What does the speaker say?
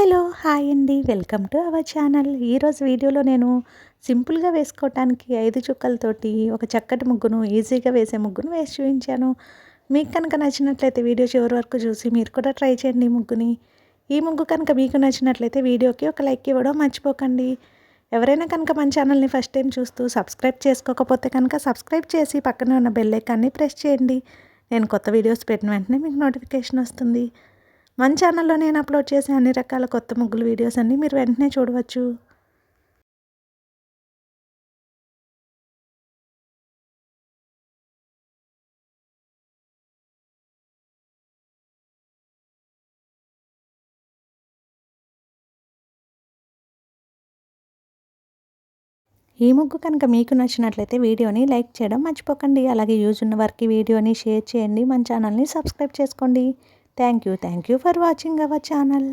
Hello! Hi అండి. Welcome to our channel. ఈరోజు వీడియోలో నేను సింపుల్‌గా వేసుకోవటానికి 5 చుక్కలతోటి ఒక చక్కటి ముగ్గును, ఈజీగా వేసే ముగ్గును వేసి చూపించాను. మీకు కనుక నచ్చినట్లయితే వీడియో చివరి వరకు చూసి మీరు కూడా ట్రై చేయండి ఈ ముగ్గుని. ఈ ముగ్గు కనుక మీకు నచ్చినట్లయితే వీడియోకి ఒక లైక్ ఇవ్వడం మర్చిపోకండి. ఎవరైనా కనుక మన ఛానల్‌ని ఫస్ట్ టైం చూస్తూ సబ్స్క్రైబ్ చేసుకోకపోతే కనుక సబ్స్క్రైబ్ చేసి పక్కనే ఉన్న బెల్ ఐకాన్ని ప్రెస్ చేయండి. నేను కొత్త వీడియోస్ పెట్టిన వెంటనే మీకు నోటిఫికేషన్ వస్తుంది. మన ఛానల్లో నేను అప్లోడ్ చేసే అన్ని రకాల కొత్త ముగ్గులు వీడియోస్ అన్నీ మీరు వెంటనే చూడవచ్చు. ఈ ముగ్గు కనుక మీకు నచ్చినట్లయితే వీడియోని లైక్ చేయడం మర్చిపోకండి. అలాగే యూజ్ ఉన్న వారికి వీడియోని షేర్ చేయండి. మన ఛానల్ని సబ్స్క్రైబ్ చేసుకోండి. Thank you for watching our channel.